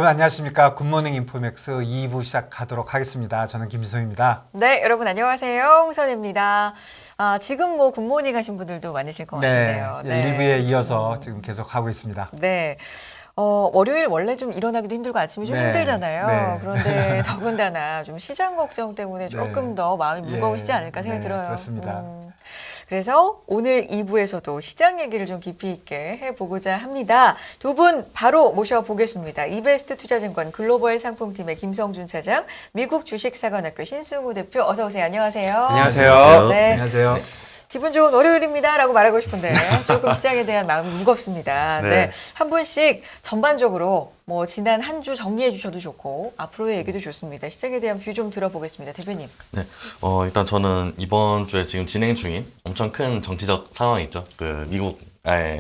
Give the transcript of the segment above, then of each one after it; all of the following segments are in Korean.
여러분 안녕하십니까. 굿모닝 인포맥스 2부 시작하도록 하겠습니다. 저는 김지성입니다. 네, 여러분 안녕하세요. 홍선입니다. 지금 뭐 굿모닝 하신 분들도 많으실 것 같은데요. 네, 1부에 이어서 지금 계속 하고 있습니다. 네. 월요일 원래 좀 일어나기도 힘들고 아침이 좀 네, 힘들잖아요. 네. 그런데 더군다나 좀 시장 걱정 때문에 조금 더 마음이 무거우시지 않을까 생각이 들어요. 그렇습니다. 그래서 오늘 2부에서도 시장 얘기를 좀 깊이 있게 해보고자 합니다. 두 분 바로 모셔보겠습니다. 이베스트 투자증권 글로벌 상품팀의 김성준 차장, 미국 주식사관학교 신승우 대표, 어서 오세요. 안녕하세요. 안녕하세요. 네. 안녕하세요. 기분 좋은 월요일입니다라고 말하고 싶은데 조금 시장에 대한 마음이 무겁습니다. 네. 네. 한 분씩 전반적으로 뭐 지난 한 주 정리해 주셔도 좋고 앞으로의 얘기도 좋습니다. 시장에 대한 뷰 좀 들어보겠습니다. 대표님. 네, 일단 저는 이번 주에 지금 진행 중인 엄청 큰 정치적 상황이 있죠.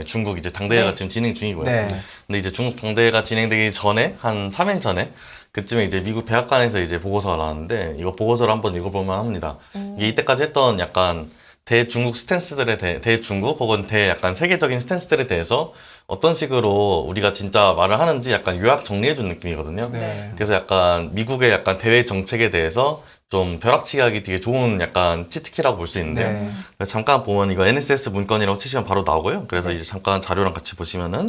중국 이제 당대회가 네. 지금 진행 중이고요. 네. 근데 이제 중국 당대회가 진행되기 전에 한 3일 전에 그쯤에 이제 미국 백악관에서 이제 보고서가 나왔는데 이거 보고서를 한번 읽어볼만 합니다. 이게 이때까지 했던 약간 대중국 스탠스들에 대중국 혹은 약간 세계적인 스탠스들에 대해서 어떤 식으로 우리가 진짜 말을 하는지 약간 요약 정리해준 느낌이거든요. 네. 그래서 약간 미국의 약간 대외 정책에 대해서 좀 벼락치기 하기 되게 좋은 약간 치트키라고 볼 수 있는데요. 네. 그래서 잠깐 보면 이거 NSS 문건이라고 치시면 바로 나오고요. 그래서 네. 이제 잠깐 자료랑 같이 보시면은,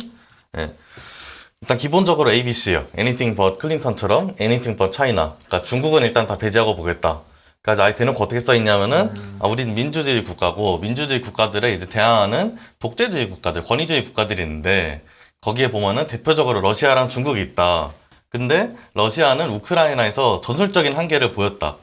예. 일단 기본적으로 ABC요. Anything but 클린턴처럼 Anything but China. 그러니까 중국은 일단 다 배제하고 보겠다. 그러니까 아예 대놓고 어떻게 써 있냐면은, 우리는 민주주의 국가고, 민주주의 국가들에 이제 대항하는 독재주의 국가들, 권위주의 국가들이 있는데, 거기에 보면은 대표적으로 러시아랑 중국이 있다. 근데 러시아는 우크라이나에서 전술적인 한계를 보였다.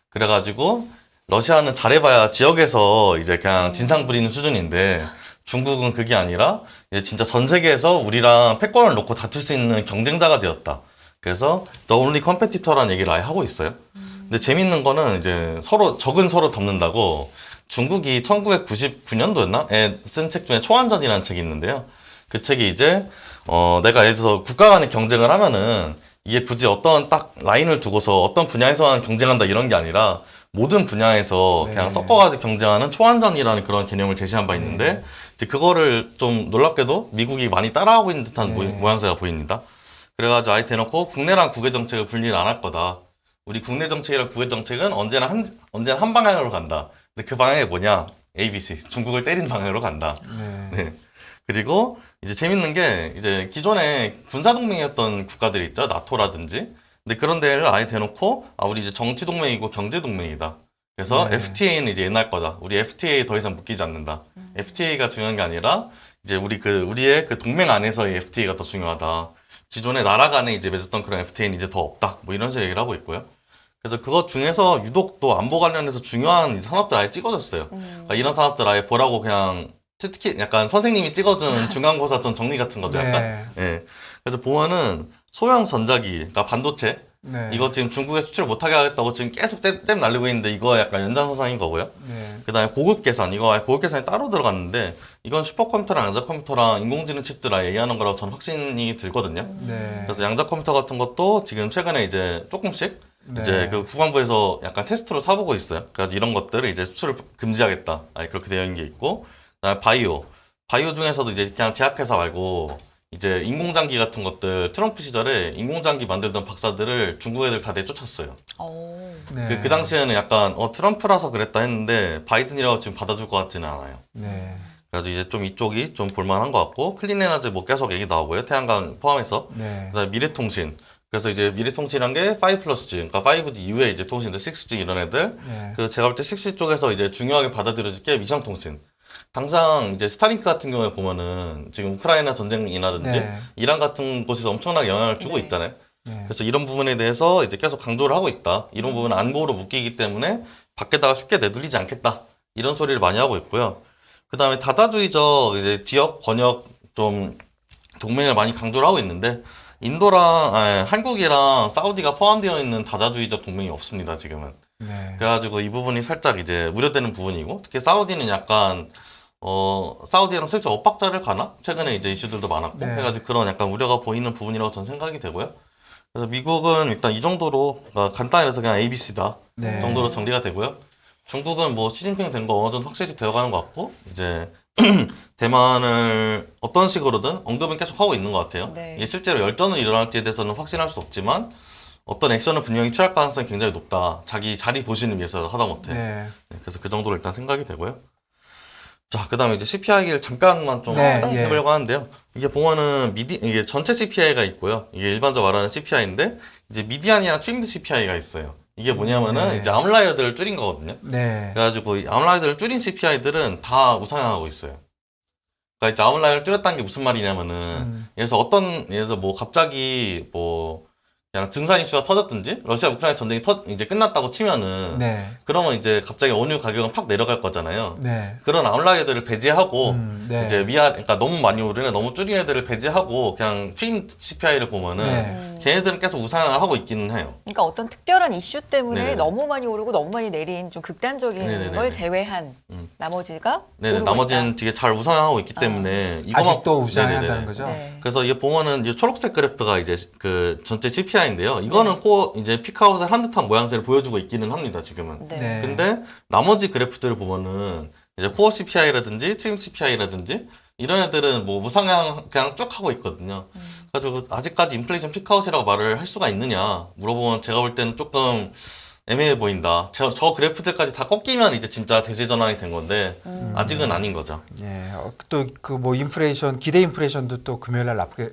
그래가지고 러시아는 잘해봐야 지역에서 이제 그냥 진상 부리는 수준인데 중국은 그게 아니라 이제 진짜 전 세계에서 우리랑 패권을 놓고 다툴 수 있는 경쟁자가 되었다. 그래서 The Only Competitor라는 얘기를 아예 하고 있어요. 근데 재밌는 거는 이제 적은 서로 덮는다고 중국이 1999년도였나?에 쓴 책 중에 초안전이라는 책이 있는데요. 그 책이 이제 내가 예를 들어서 국가 간의 경쟁을 하면은 이게 굳이 어떤 딱 라인을 두고서 어떤 분야에서만 경쟁한다 이런 게 아니라 모든 분야에서 네. 그냥 섞어가지고 경쟁하는 초안전이라는 그런 개념을 제시한 바 있는데 이제 그거를 좀 놀랍게도 미국이 많이 따라하고 있는 듯한 모양새가 보입니다. 그래가지고 아예 대놓고 국내랑 국외 정책을 분리를 안 할 거다. 우리 국내 정책이랑 국외 정책은 언제나 한 방향으로 간다. 근데 그 방향이 뭐냐? ABC. 중국을 때린 방향으로 간다. 네. 그리고 이제 재밌는 게 이제 기존에 군사동맹이었던 국가들이 있죠. 나토라든지. 근데 그런 데를 아예 대놓고 우리 이제 정치동맹이고 경제동맹이다. 그래서 네. FTA는 이제 옛날 거다. 우리 FTA 더 이상 묶이지 않는다. FTA가 중요한 게 아니라 이제 우리의 그 동맹 안에서의 FTA가 더 중요하다. 기존에 나라 간에 이제 맺었던 그런 FTA는 이제 더 없다. 뭐 이런 식으로 얘기를 하고 있고요. 그래서 그것 중에서 유독 또 안보 관련해서 중요한 산업들 아예 찍어줬어요. 그러니까 이런 산업들 아예 보라고 그냥 특히 약간 선생님이 찍어준 중간고사점 정리 같은 거죠, 약간. 예. 그래서 보면은 소형 전자기, 그러니까 반도체. 네. 이거 지금 중국에 수출 못하게 하겠다고 지금 계속 땜 날리고 있는데 이거 약간 연장선상인 거고요. 네. 그 다음에 고급 계산, 이거 아예 고급 계산이 따로 들어갔는데 이건 슈퍼컴퓨터랑 양자 컴퓨터랑 인공지능 칩들 아예 얘기하는 거라고 저는 확신이 들거든요. 네. 그래서 양자 컴퓨터 같은 것도 지금 최근에 이제 조금씩 네. 이제 그 국방부에서 약간 테스트로 사보고 있어요. 그래서 이런 것들을 이제 수출을 금지하겠다. 아예 그렇게 되어 있는 게 있고, 그다음에 바이오 중에서도 이제 그냥 제약회사 말고 이제 인공장기 같은 것들 트럼프 시절에 인공장기 만들던 박사들을 중국 애들 다 내쫓았어요. 네. 그 당시에는 약간 트럼프라서 그랬다 했는데 바이든이라고 지금 받아줄 것 같지는 않아요. 네. 그래서 이제 좀 이쪽이 좀 볼만한 것 같고 클린 에너지 뭐 계속 얘기 나오고요. 태양광 포함해서. 네. 그다음에 미래통신. 그래서 이제 미래통신이란 게 5+G, 그러니까 5G 이후에 이제 통신들 6G 이런 애들. 네. 그 제가 볼 때 6G 쪽에서 이제 중요하게 받아들여질 게 위성통신. 당장 이제 스타링크 같은 경우에 보면은 지금 우크라이나 전쟁이라든지 네. 이란 같은 곳에서 엄청나게 영향을 주고 네. 있잖아요. 네. 그래서 이런 부분에 대해서 이제 계속 강조를 하고 있다. 이런 부분은 안보로 묶이기 때문에 밖에다가 쉽게 내돌리지 않겠다. 이런 소리를 많이 하고 있고요. 그 다음에 다자주의적 이제 지역 번역 좀 동맹을 많이 강조를 하고 있는데 한국이랑 사우디가 포함되어 있는 다자주의적 동맹이 없습니다, 지금은. 네. 그래가지고 이 부분이 살짝 이제 우려되는 부분이고, 특히 사우디는 약간, 사우디랑 슬쩍 엇박자를 가나? 최근에 이제 이슈들도 많았고, 네. 해가지고 그런 약간 우려가 보이는 부분이라고 저는 생각이 되고요. 그래서 미국은 일단 이 정도로, 그러니까 간단히 해서 그냥 ABC다. 네. 정도로 정리가 되고요. 중국은 뭐 시진핑 된 거 어느 정도 확실히 되어가는 것 같고, 이제 대만을 어떤 식으로든 언급은 계속 하고 있는 것 같아요. 네. 이게 실제로 열전은 일어날지에 대해서는 확신할 수 없지만 어떤 액션을 분명히 취할 가능성이 굉장히 높다. 자기 자리 보시는 위해서 하다못해. 네. 네, 그래서 그 정도로 일단 생각이 되고요. 자, 그 다음에 이제 CPI 얘기를 잠깐만 좀 네, 해보려고 하는데요. 이게 보면은 이게 전체 CPI가 있고요. 이게 일반적으로 말하는 CPI인데, 이제 미디안이랑 트림드 CPI가 있어요. 이게 뭐냐면은 네. 이제 아웃라이어들을 줄인 거거든요. 네. 그래가지고 이 아웃라이어들을 줄인 CPI들은 다 우상향하고 있어요. 그러니까 이제 아웃라이어를 줄였다는 게 무슨 말이냐면은, 예를 들어서 뭐 갑자기 뭐, 그냥 증산 이슈가 터졌든지 러시아 우크라이나 전쟁이 이제 끝났다고 치면은 네. 그러면 이제 갑자기 원유 가격은 팍 내려갈 거잖아요. 네. 그런 아웃라이어들을 배제하고 네. 이제 그러니까 너무 많이 오르네 너무 줄인 애들을 배제하고 그냥 트림 CPI를 보면은 네. 걔네들은 계속 우상향을 하고 있기는 해요. 그러니까 어떤 특별한 이슈 때문에 네네네. 너무 많이 오르고 너무 많이 내린 좀 극단적인 네네네네. 걸 제외한 나머지가 네네, 오르고 나머지는 있다. 되게 잘 우상향하고 있기 때문에 아직도 네네네네. 우상향한다는 거죠. 네. 그래서 이게 보면은 이제 초록색 그래프가 이제 그 전체 CPI인데요. 이거는 이제 피크아웃을 한 듯한 모양새를 보여주고 있기는 합니다. 지금은. 네. 네. 근데 나머지 그래프들을 보면은 이제 코어 CPI라든지 트림 CPI라든지 이런 애들은 뭐 우상향 그냥 쭉 하고 있거든요. 그래가지고 아직까지 인플레이션 피크아웃이라고 말을 할 수가 있느냐 물어보면 제가 볼 때는 조금 애매해 보인다. 저 그래프들까지 다 꺾이면 이제 진짜 대세 전환이 된 건데 아직은 아닌 거죠. 예. 또 그 뭐 인플레이션 기대 인플레이션도 또 금요일 날 나쁘게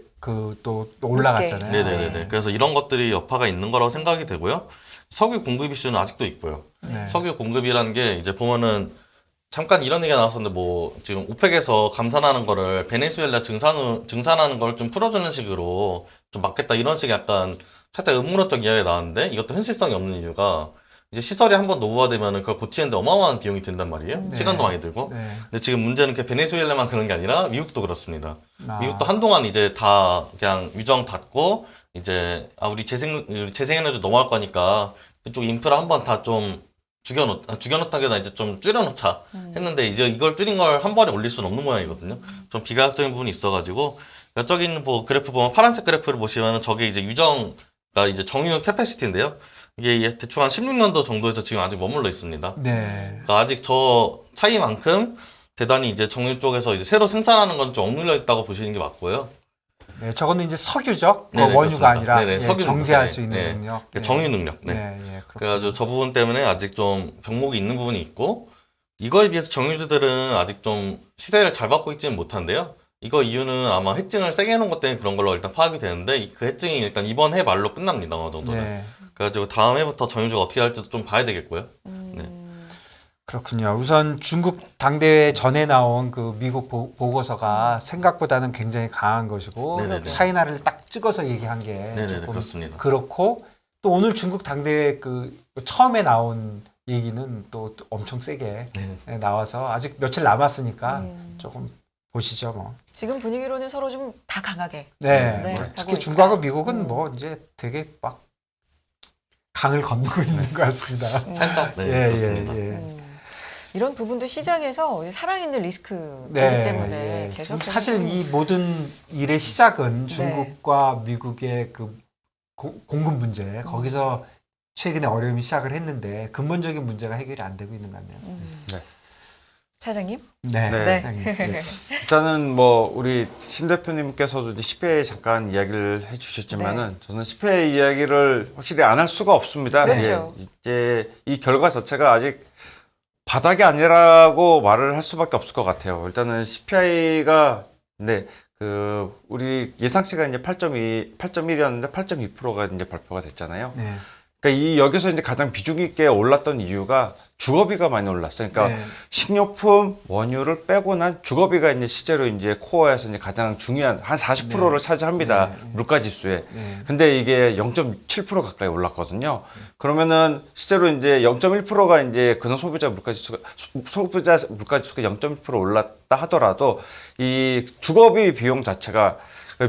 또 올라갔잖아요. 네네네. 그래서 이런 것들이 여파가 있는 거라고 생각이 되고요. 석유 공급 이슈는 아직도 있고요. 네. 석유 공급이라는 게 이제 보면은 잠깐 이런 얘기가 나왔었는데 뭐 지금 오펙에서 감산하는 거를 베네수엘라 증산하는 걸 좀 풀어주는 식으로 좀 막겠다 이런 식의 약간 살짝 음모론적 이야기가 나왔는데 이것도 현실성이 없는 이유가 이제 시설이 한번 노후화되면은 그걸 고치는데 어마어마한 비용이 든단 말이에요. 네. 시간도 많이 들고. 네. 근데 지금 문제는 그 베네수엘라만 그런 게 아니라 미국도 그렇습니다. 아. 미국도 한동안 이제 다 그냥 위정 닫고 이제 우리 재생에너지 넘어갈 거니까 그쪽 인프라 한번 다 좀 죽여놓다기보다 이제 좀 줄여놓자 했는데 이제 이걸 줄인 걸 한 번에 올릴 수는 없는 모양이거든요. 좀 비과학적인 부분이 있어가지고 그러니까 저기 있는 뭐 그래프 보면 파란색 그래프를 보시면은 저게 이제 유정가 이제 정유 캐패시티인데요. 이게 대충 한 16년도 정도에서 지금 아직 머물러 있습니다. 네. 그러니까 아직 저 차이만큼 대단히 이제 정유 쪽에서 이제 새로 생산하는 건 좀 억눌려 있다고 보시는 게 맞고요. 네, 저거는 이제 석유죠. 네네, 원유가 그렇습니다. 아니라 네네, 예, 석유 정제할 능력. 수 있는 네. 능력. 그러니까 정유 능력. 네. 네, 예, 그래가지고 저 부분 때문에 아직 좀 병목이 있는 부분이 있고 이거에 비해서 정유주들은 아직 좀 시세를 잘 받고 있지는 못한데요. 이거 이유는 아마 해증을 세게 해놓은 것 때문에 그런 걸로 일단 파악이 되는데 그 해증이 일단 이번 해 말로 끝납니다. 어느 정도는. 네. 그래가지고 다음 해부터 정유주가 어떻게 할지도 좀 봐야 되겠고요. 네. 그렇군요. 우선 중국 당대회 전에 나온 그 미국 보고서가 생각보다는 굉장히 강한 것이고 네네네. 차이나를 딱 찍어서 얘기한 게 네네네, 조금 그렇습니다. 그렇고 또 오늘 중국 당대회 그 처음에 나온 얘기는 또 엄청 세게 네. 나와서 아직 며칠 남았으니까 조금 보시죠 뭐. 지금 분위기로는 서로 좀 다 강하게. 네. 네, 뭐 특히 가고 중국하고 있다. 미국은 뭐 이제 되게 막 강을 건너고 있는 것 같습니다. 살짝 네, 예, 그렇습니다. 예, 예. 이런 부분도 시장에서 이제 살아있는 리스크이기 네, 때문에 예. 계속 지금 사실 이 모든 일의 시작은 네. 중국과 미국의 그 공급 문제 거기서 최근에 어려움이 시작을 했는데 근본적인 문제가 해결이 안 되고 있는 것 같네요. 차장님? 네, 네. 사장님. 네. 일단은 뭐 우리 신 대표님께서도 이제 10회 잠깐 이야기를 해주셨지만은 저는 10회 이야기를 확실히 안 할 수가 없습니다. 그렇죠. 이제 이 결과 자체가 아직 바닥이 아니라고 말을 할 수밖에 없을 것 같아요. 일단은 CPI가 그 우리 예상치가 이제 8.1이었는데 8.2%가 이제 발표가 됐잖아요. 네. 그러니까 이 여기서 이제 가장 비중 있게 올랐던 이유가 주거비가 많이 올랐어요. 그러니까 네. 식료품, 원유를 빼고 난 주거비가 이제 실제로 이제 코어에서 이제 가장 중요한 한 40%를 차지합니다. 네. 물가 지수에. 네. 근데 이게 0.7% 가까이 올랐거든요. 그러면은 실제로 이제 0.1%가 이제 그런 소비자 물가 지수가 0.1% 올랐다 하더라도 이 주거비 비용 자체가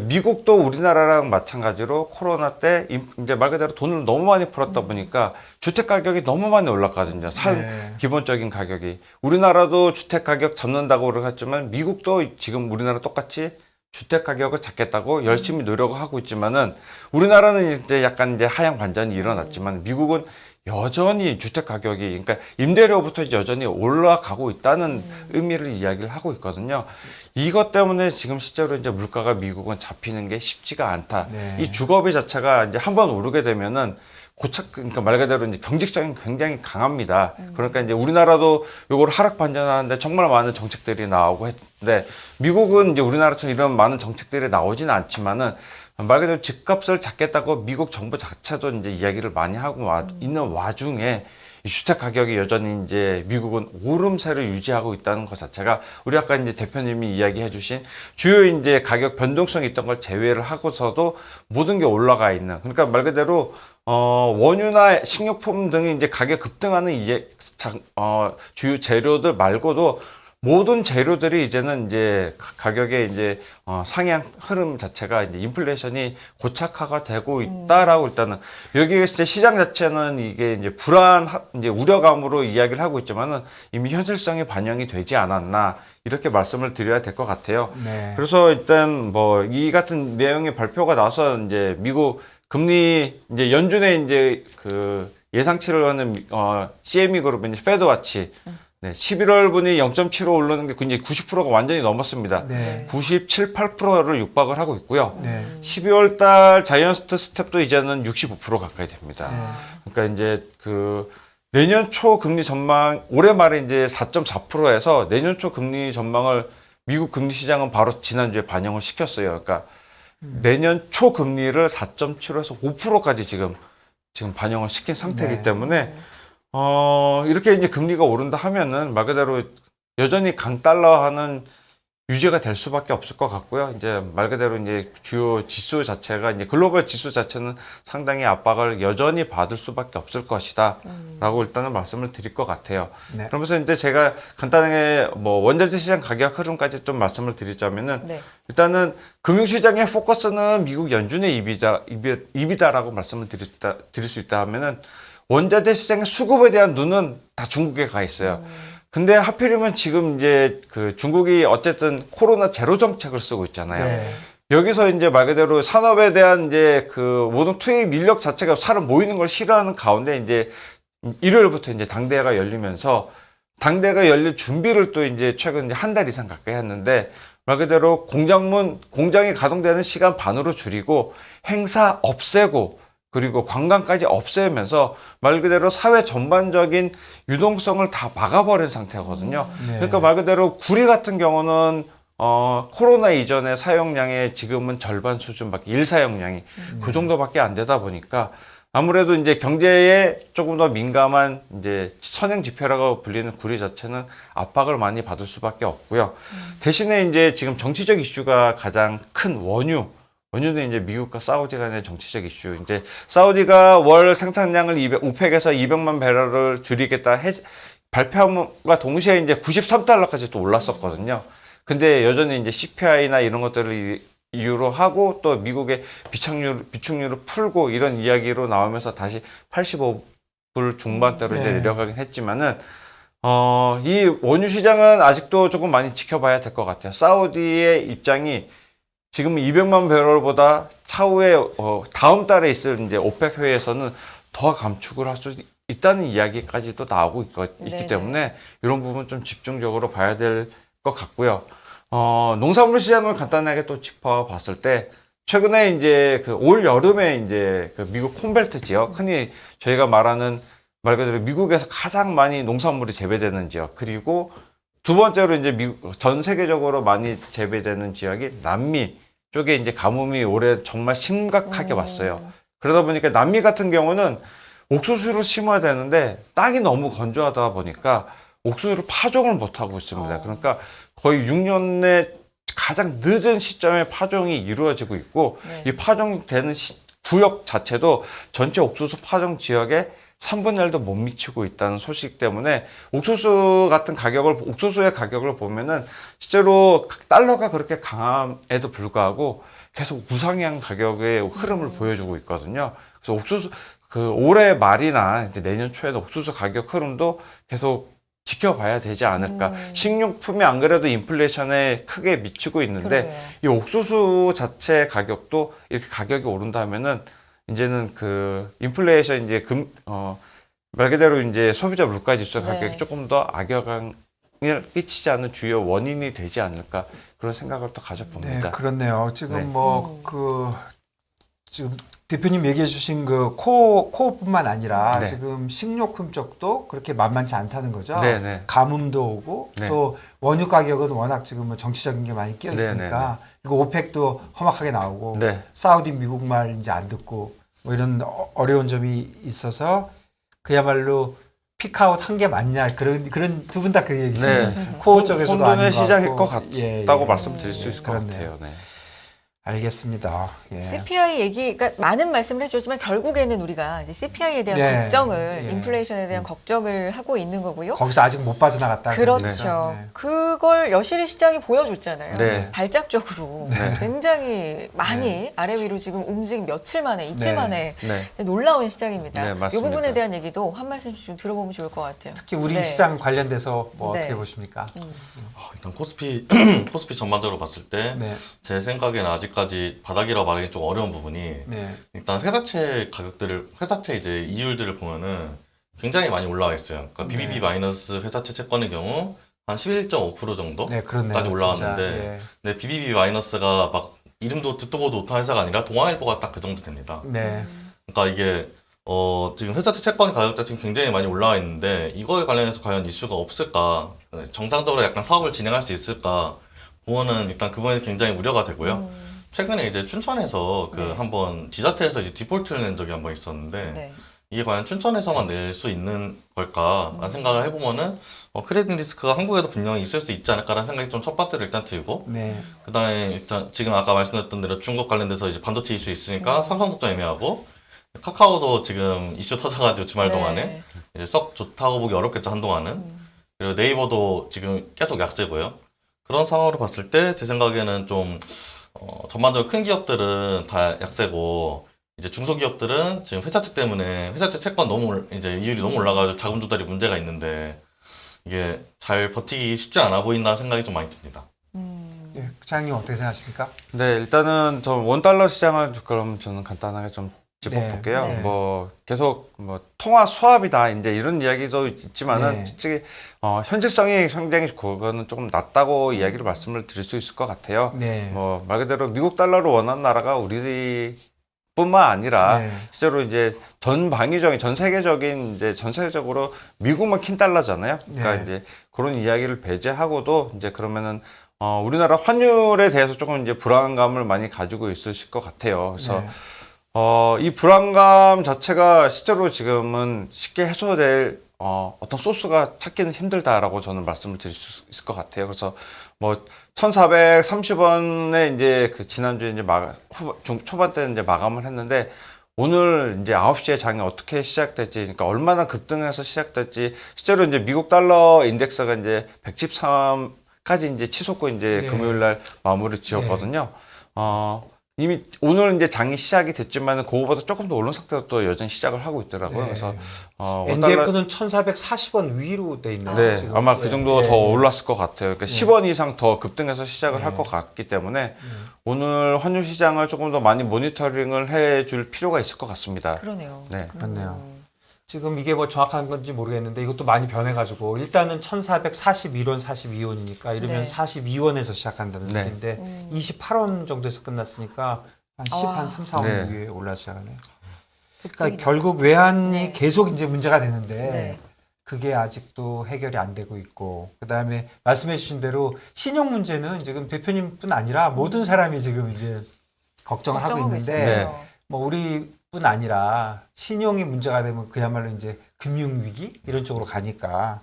미국도 우리나라랑 마찬가지로 코로나 때 이제 말 그대로 돈을 너무 많이 풀었다 보니까 주택 가격이 너무 많이 올랐거든요. 네. 기본적인 가격이. 우리나라도 주택 가격 잡는다고 그러겠지만 미국도 지금 우리나라 똑같이 주택 가격을 잡겠다고 열심히 노력을 하고 있지만은 우리나라는 이제 약간 이제 하향 반전이 일어났지만 미국은 여전히 주택 가격이 그러니까 임대료부터 여전히 올라가고 있다는 의미를 이야기를 하고 있거든요. 이것 때문에 지금 실제로 이제 물가가 미국은 잡히는 게 쉽지가 않다. 네. 이 주거비 자체가 이제 한번 오르게 되면은 고착 그러니까 말 그대로 이제 경직성이 굉장히 강합니다. 그러니까 이제 우리나라도 요걸 하락 반전하는데 정말 많은 정책들이 나오고 했는데 미국은 이제 우리나라처럼 이런 많은 정책들이 나오지는 않지만은 말 그대로 집값을 잡겠다고 미국 정부 자체도 이제 이야기를 많이 하고 있는 와중에 이 주택 가격이 여전히 이제 미국은 오름세를 유지하고 있다는 것 자체가 우리 아까 이제 대표님이 이야기해 주신 주요 이제 가격 변동성이 있던 걸 제외를 하고서도 모든 게 올라가 있는 그러니까 말 그대로 원유나 식료품 등이 이제 가격 급등하는 주요 재료들 말고도 모든 재료들이 이제는 이제 가격의 이제 상향 흐름 자체가 이제 인플레이션이 고착화가 되고 있다라고 일단은 여기에 이제 시장 자체는 이게 이제 이제 우려감으로 이야기를 하고 있지만은 이미 현실성이 반영이 되지 않았나 이렇게 말씀을 드려야 될 것 같아요. 네. 그래서 일단 뭐 이 같은 내용의 발표가 나서 이제 미국 금리 이제 연준의 이제 그 예상치를 하는 CME 그룹은 이제 페드와치 네, 11월 분이 0.75 오르는 게 이제 90%가 완전히 넘었습니다. 네. 97, 8%를 육박을 하고 있고요. 네. 12월 달 자이언트 스텝도 이제는 65% 가까이 됩니다. 네. 그러니까 이제 그 내년 초 금리 전망 올해 말에 이제 4.4%에서 내년 초 금리 전망을 미국 금리 시장은 바로 지난주에 반영을 시켰어요. 그러니까 내년 초 금리를 4.75에서 5%까지 지금 반영을 시킨 상태이기 네. 때문에 이렇게 이제 금리가 오른다 하면은 말 그대로 여전히 강달러화는 유지가 될 수밖에 없을 것 같고요. 이제 말 그대로 이제 주요 지수 자체가 이제 글로벌 지수 자체는 상당히 압박을 여전히 받을 수밖에 없을 것이다. 라고 일단은 말씀을 드릴 것 같아요. 네. 그러면서 이제 제가 간단하게 뭐 원자재 시장 가격 흐름까지 좀 말씀을 드리자면은 네. 일단은 금융시장의 포커스는 미국 연준의 입이다라고 말씀을 드릴 수 있다 하면은 원자재 시장의 수급에 대한 눈은 다 중국에 가 있어요. 근데 하필이면 지금 이제 그 중국이 어쨌든 코로나 제로 정책을 쓰고 있잖아요. 네. 여기서 이제 말 그대로 산업에 대한 이제 그 모든 투입 인력 자체가 사람 모이는 걸 싫어하는 가운데 이제 일요일부터 이제 당대회가 열리면서 당대회가 열릴 준비를 또 이제 최근 이제 한 달 이상 가까이 했는데 말 그대로 공장이 가동되는 시간 반으로 줄이고 행사 없애고 그리고 관광까지 없애면서 말 그대로 사회 전반적인 유동성을 다 막아버린 상태거든요. 네. 그러니까 말 그대로 구리 같은 경우는 코로나 이전의 사용량의 지금은 절반 수준밖에 일사용량이 그 정도밖에 안 되다 보니까 아무래도 이제 경제에 조금 더 민감한 이제 선행 지표라고 불리는 구리 자체는 압박을 많이 받을 수밖에 없고요. 대신에 이제 지금 정치적 이슈가 가장 큰 원유는 이제 미국과 사우디 간의 정치적 이슈. 이제 사우디가 월 생산량을 오펙에서 200만 배럴을 줄이겠다 발표함과 동시에 이제 93달러까지 또 올랐었거든요. 근데 여전히 이제 CPI나 이런 것들을 이유로 하고 또 미국의 비축률을 풀고 이런 이야기로 나오면서 다시 85불 중반대로 이제 네. 내려가긴 했지만은 이 원유 시장은 아직도 조금 많이 지켜봐야 될 것 같아요. 사우디의 입장이 지금 200만 배럴보다 차후에 다음 달에 있을 이제 오펙 회의에서는 더 감축을 할 수 있다는 이야기까지도 나오고 있기 네네. 때문에 이런 부분 좀 집중적으로 봐야 될 것 같고요. 농산물 시장을 간단하게 또 짚어봤을 때 최근에 이제 그 올 여름에 이제 그 미국 콘벨트 지역, 흔히 저희가 말하는 말 그대로 미국에서 가장 많이 농산물이 재배되는 지역, 그리고 두 번째로 이제 전 세계적으로 많이 재배되는 지역이 남미 쪽에 이제 가뭄이 올해 정말 심각하게 왔어요. 그러다 보니까 남미 같은 경우는 옥수수를 심어야 되는데 땅이 너무 건조하다 보니까 옥수수를 파종을 못 하고 있습니다. 그러니까 거의 6년 내 가장 늦은 시점에 파종이 이루어지고 있고 네. 이 파종되는 구역 자체도 전체 옥수수 파종 지역의 3분의 1도 못 미치고 있다는 소식 때문에 옥수수의 가격을 보면은 실제로 달러가 그렇게 강함에도 불구하고 계속 우상향 가격의 흐름을 보여주고 있거든요. 그래서 올해 말이나 이제 내년 초에도 옥수수 가격 흐름도 계속 지켜봐야 되지 않을까. 식료품이 안 그래도 인플레이션에 크게 미치고 있는데 그러게요. 이 옥수수 자체 가격도 이렇게 가격이 오른다면은 이제는 그 인플레이션 이제 말 그대로 이제 소비자 물가 지수 가격이 네. 조금 더 악영향을 끼치지 않는 주요 원인이 되지 않을까 그런 생각을 또 네, 가져봅니다. 그렇네요. 지금 네. 뭐 지금 대표님 얘기해 주신 그 코어뿐만 아니라 네. 지금 식료품 쪽도 그렇게 만만치 않다는 거죠. 네, 네. 가뭄도 오고 네. 또 원유 가격은 워낙 지금 뭐 정치적인 게 많이 끼어 네, 있으니까 이거 오펙도 험악하게 나오고 네. 사우디 미국 말 이제 안 듣고 뭐 이런 어려운 점이 있어서 그야말로 피크아웃 한 게 맞냐 그런 두 분 다 그 얘기시네요. 네. 코어 쪽에서도 혼돈의 아닌 것 시작일 같고. 것 예, 같다고 예. 말씀드릴 수 있을 것 그렇네요. 같아요. 네. 알겠습니다. 예. CPI 얘기, 그러니까 많은 말씀을 해주지만 결국에는 우리가 이제 CPI에 대한 네. 걱정을, 예. 인플레이션에 대한 걱정을 하고 있는 거고요. 거기서 아직 못 빠져나갔다. 그렇죠. 네. 그걸 여실히 시장이 보여줬잖아요. 네. 발작적으로 네. 굉장히 많이 네. 아래 위로 지금 움직임 며칠 만에, 이틀 네. 만에 네. 놀라운 시장입니다. 네, 이 맞습니다. 부분에 대한 얘기도 한 말씀씩 좀 들어보면 좋을 것 같아요. 특히 우리 네. 시장 관련돼서 뭐 네. 어떻게 보십니까? 일단 코스피 코스피 전반적으로 봤을 때 네. 제 생각에는 아직까지 바닥이라고 말하기 좀 어려운 부분이 네. 일단 회사채 가격들을 회사채 이제 이율들을 보면은 굉장히 많이 올라와 있어요. 그러니까 BBB 네. 마이너스 회사채 채권의 경우 한 11.5% 정도까지 네, 그렇네요. 올라왔는데 진짜. 예. 근데 BBB 마이너스가 막 이름도 듣도 보도 못한 회사가 아니라 동아일보가 딱 그 정도 됩니다. 네. 그러니까 이게 지금 회사채 채권 가격대 지금 굉장히 많이 올라와 있는데 이거에 관련해서 과연 이슈가 없을까? 정상적으로 약간 사업을 진행할 수 있을까? 보면은 일단 그번에 굉장히 우려가 되고요. 최근에 이제 춘천에서 그 네. 한번 지자체에서 이제 디폴트를 낸 적이 한번 있었는데 네. 이게 과연 춘천에서만 낼 수 있는 걸까라는 생각을 해보면은 크레딧 리스크가 한국에도 분명히 있을 수 있지 않을까라는 생각이 좀 첫 번째로 일단 들고 네. 그다음에 일단 지금 아까 말씀드렸던 대로 중국 관련돼서 이제 반도체 이슈 있으니까 삼성도 좀 애매하고 카카오도 지금 이슈 터져가지고 주말 네. 동안에 이제 썩 좋다고 보기 어렵겠죠 한동안은. 그리고 네이버도 지금 계속 약세고요. 그런 상황으로 봤을 때 제 생각에는 좀 전반적으로 큰 기업들은 다 약세고 이제 중소기업들은 지금 회사채 때문에 회사채 채권 너무 이제 이율이 너무 올라가지고 자금 조달이 문제가 있는데 이게 잘 버티기 쉽지 않아 보인다는 생각이 좀 많이 듭니다. 네. 장님 어떻게 생각하십니까? 네, 일단은 저 원달러 시장을 그럼 저는 간단하게 좀 짚어볼게요. 네. 뭐 계속 뭐 통화 수합이다 이제 이런 이야기도 있지만은 네. 솔직히 현실성이 굉장히 그거는 조금 낮다고 이야기를 말씀을 드릴 수 있을 것 같아요. 네. 뭐 말 그대로 미국 달러를 원하는 나라가 우리뿐만 아니라 네. 실제로 이제 전 세계적인 이제 전 세계적으로 미국만 킨 달러잖아요. 그러니까 네. 이제 그런 이야기를 배제하고도 이제 그러면은 우리나라 환율에 대해서 조금 이제 불안감을 많이 가지고 있으실 것 같아요. 그래서 네. 이 불안감 자체가 실제로 지금은 쉽게 해소될 어떤 소스가 찾기는 힘들다라고 저는 말씀을 드릴 수 있을 것 같아요. 그래서 뭐 1,430원에 이제 그 지난주에 이제 초반 때 이제 마감을 했는데 오늘 이제 9시에 장이 어떻게 시작될지, 그러니까 얼마나 급등해서 시작될지, 실제로 이제 미국 달러 인덱스가 이제 113까지 이제 치솟고 이제 네. 금요일 날 마무리 지었거든요. 이미 오늘 이제 장이 시작이 됐지만 그거보다 조금 더 오른 상태로 또 여전히 시작을 하고 있더라고요. 네. 그래서 NDF는 1,440원 위로 돼 있네요. 네, 지금. 아마 그 정도 예, 더 예. 올랐을 것 같아요. 그러니까 10원 이상 더 급등해서 시작을 할 것 같기 때문에 오늘 환율 시장을 조금 더 많이 모니터링을 해줄 필요가 있을 것 같습니다. 그러네요. 네. 그렇네요. 지금 이게 뭐 정확한 건지 모르겠는데 이것도 많이 변해가지고 일단은 1,441원, 42원이니까 이러면 네. 42원에서 시작한다는 네. 얘기인데 28원 정도에서 끝났으니까 한 10, 아. 한 3, 4원 네. 위에 올라 시작하네요. 급등이 그러니까 결국 외환이 네. 계속 이제 문제가 되는데 네. 그게 아직도 해결이 안 되고 있고 그다음에 말씀해 주신 대로 신용 문제는 지금 대표님뿐 아니라 모든 사람이 지금 이제 걱정을 하고 걱정하고 있는데 있어요. 뭐 우리뿐 아니라 신용이 문제가 되면 그야말로 이제 금융 위기 이런 쪽으로 가니까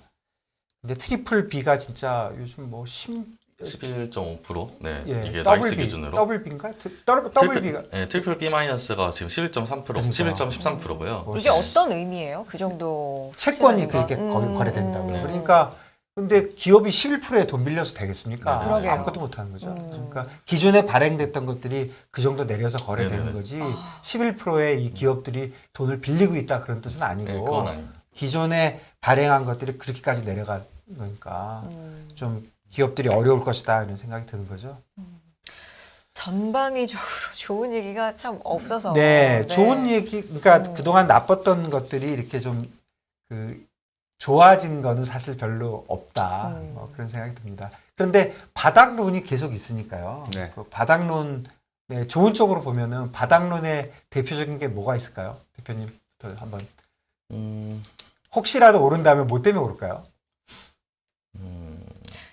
근데 트리플 B가 진짜 요즘 뭐 11.5%. 네. 예, 이게 더블 날씨 B, 기준으로. 더블 B인가? 더블 B가 네, 트리플 B 마이너스가 지금 11.3%, 그러니까요. 11.13%고요. 뭐 이게 어떤 의미예요? 그 정도 채권이 수치라는 그렇게 거? 거래된다고요. 그러니까 근데 기업이 11%에 돈 빌려서 되겠습니까? 그러게요. 아무것도 못하는 거죠. 그러니까 기존에 발행됐던 것들이 그 정도 내려서 거래되는 네네네. 거지 11%에 이 기업들이 돈을 빌리고 있다 그런 뜻은 아니고 네, 그건 아닙니다. 기존에 발행한 것들이 그렇게까지 내려간 거니까 좀 기업들이 어려울 것이다 이런 생각이 드는 거죠. 전방위적으로 좋은 얘기가 참 없어서. 네, 좋은 얘기, 그러니까 그동안 나빴던 것들이 이렇게 좀 그 좋아진 거는 사실 별로 없다. 뭐 그런 생각이 듭니다. 그런데 바닥론이 계속 있으니까요. 네. 그 바닥론 네, 좋은 쪽으로 보면은 바닥론의 대표적인 게 뭐가 있을까요? 대표님부터 한번 혹시라도 오른다면 뭐 때문에 오를까요?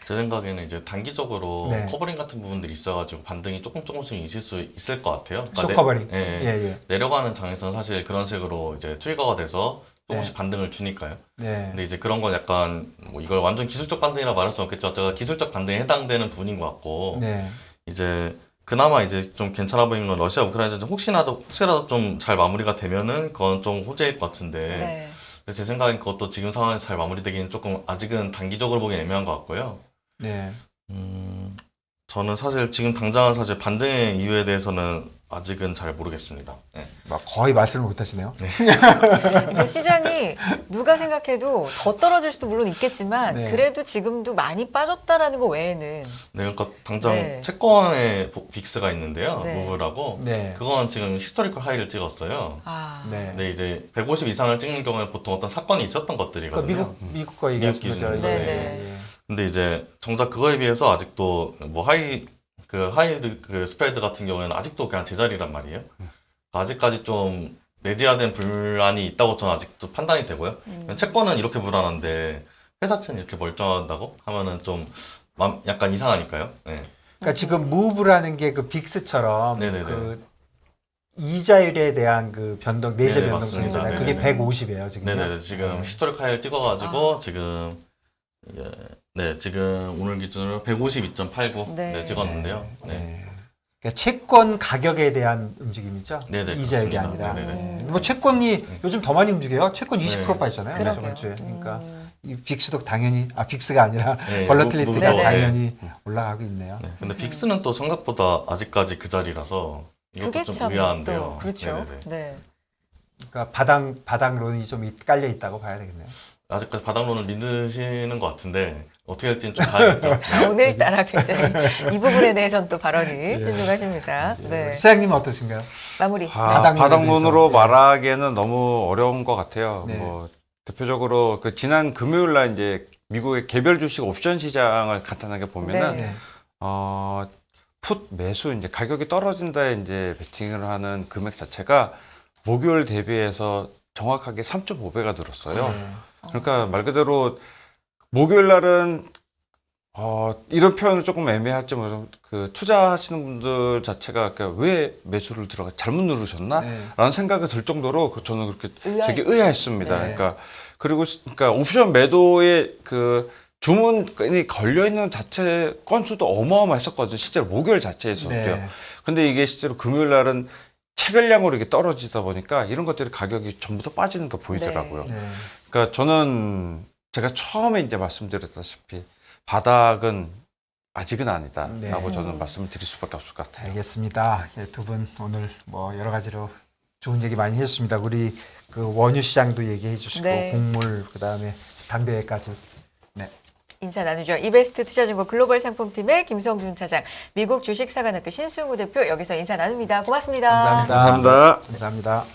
제 생각에는 이제 단기적으로 네. 커버링 같은 부분들이 있어가지고 반등이 조금씩 있을 수 있을 것 같아요. 그러니까 쇼커버링. 예, 예. 예, 예. 내려가는 장에서는 사실 그런 식으로 이제 트리거가 돼서 조금씩 네. 반등을 주니까요. 네. 근데 이제 그런 건 약간 뭐 이걸 완전 기술적 반등이라 말할 수 없겠죠. 제가 기술적 반등에 해당되는 부분인 것 같고 네. 이제 그나마 이제 좀 괜찮아 보이는 건 러시아 우크라이나 혹시라도 좀 잘 마무리가 되면은 그건 좀 호재일 것 같은데 네. 근데 제 생각엔 그것도 지금 상황에서 잘 마무리되기는 조금 아직은 단기적으로 보기엔 애매한 것 같고요. 네. 저는 사실 지금 당장은 사실 반등의 이유에 대해서는 아직은 잘 모르겠습니다. 네. 막 거의 말씀을 못 하시네요. 근데 시장이 누가 생각해도 더 떨어질 수도 물론 있겠지만 네. 그래도 지금도 많이 빠졌다라는 거 외에는 네, 그러니까 당장 네. 채권의 빅스가 있는데요. 네. 무브라고. 네. 그건 지금 히스토리컬 하이를 찍었어요. 아, 네. 근데 이제 150 이상을 찍는 경우에 보통 어떤 사건이 있었던 그 것들이거든요. 미국 거 얘기하시는 미국 거죠. 기준으로. 예, 네, 예, 예. 근데 이제 정작 그거에 비해서 아직도 뭐 하이드 그 스프레드 같은 경우에는 아직도 그냥 제자리란 말이에요. 아직까지 좀 내재화된 불안이 있다고 저는 아직도 판단이 되고요. 채권은 이렇게 불안한데 회사채는 이렇게 멀쩡하다고 하면은 좀 약간 이상하니까요. 네. 그러니까 지금 무브라는 게 그 빅스처럼 네네네. 그 이자율에 대한 그 변동 내재 네네, 변동성이잖아요. 맞습니다. 그게 네네네. 150이에요 지금. 네네 지금 히스토리컬 하이를 찍어가지고 지금 이게 네 지금 오늘 기준으로 152.89 네. 네, 찍었는데요. 네. 네. 그러니까 채권 가격에 대한 움직임이죠. 네네, 이자율이 그렇습니다. 아니라. 네네. 네. 뭐 채권이 요즘 더 많이 움직여요. 채권 20% 네. 빠졌잖아요. 그러게요. 저번 주에. 그러니까 이 빅스도 당연히 빅스가 아니라 네, 벌러틸리티가 무브도, 당연히 올라가고 있네요. 네. 근데 빅스는 또 생각보다 아직까지 그 자리라서 이것도 그게 좀 참 의아한데요. 또 그렇죠. 네네네. 네. 그러니까 바닥론이 좀 깔려 있다고 봐야 되겠네요. 아직까지 바닥론을 믿으시는 것 같은데 어떻게 될지는 좀 봐야겠죠. 아, 오늘따라 굉장히 이 부분에 대해서는 또 발언이 신중하십니다. 네. 사장님은 어떠신가요? 마무리. 대해서. 바닥론으로 네. 말하기에는 너무 어려운 것 같아요. 네. 뭐 대표적으로 그 지난 금요일 날 이제 미국의 개별 주식 옵션 시장을 간단하게 보면은 네. 풋 매수 이제 가격이 떨어진다 이제 베팅을 하는 금액 자체가 목요일 대비해서 정확하게 3.5배가 늘었어요. 네. 그러니까 말 그대로 목요일 날은 이런 표현은 조금 애매할지 모르지만 그 투자하시는 분들 자체가 그러니까 왜 매수를 잘못 누르셨나? 네. 라는 생각이 들 정도로 저는 그렇게 되게 의아했죠. 의아했습니다. 네. 그러니까 그러니까 옵션 매도에 그 주문이 걸려 있는 자체 건수도 어마어마했었거든요. 실제로 목요일 자체에서도요. 네. 근데 이게 실제로 금요일 날은 체결량으로 이렇게 떨어지다 보니까 이런 것들이 가격이 전부 다 빠지는 게 보이더라고요. 네. 그러니까 저는 제가 처음에 이제 말씀드렸다시피 바닥은 아직은 아니다라고 네. 저는 말씀을 드릴 수밖에 없을 것 같아요. 알겠습니다. 예, 두 분 오늘 뭐 여러 가지로 좋은 얘기 많이 해주셨습니다. 우리 그 원유 시장도 얘기해 주시고 네. 곡물 그다음에 당대회까지. 네. 인사 나누죠. 이베스트 투자증권 글로벌 상품팀의 김성준 차장, 미국 주식사관학교 신승우 대표 여기서 인사 나눕니다. 고맙습니다. 감사합니다. 감사합니다. 감사합니다.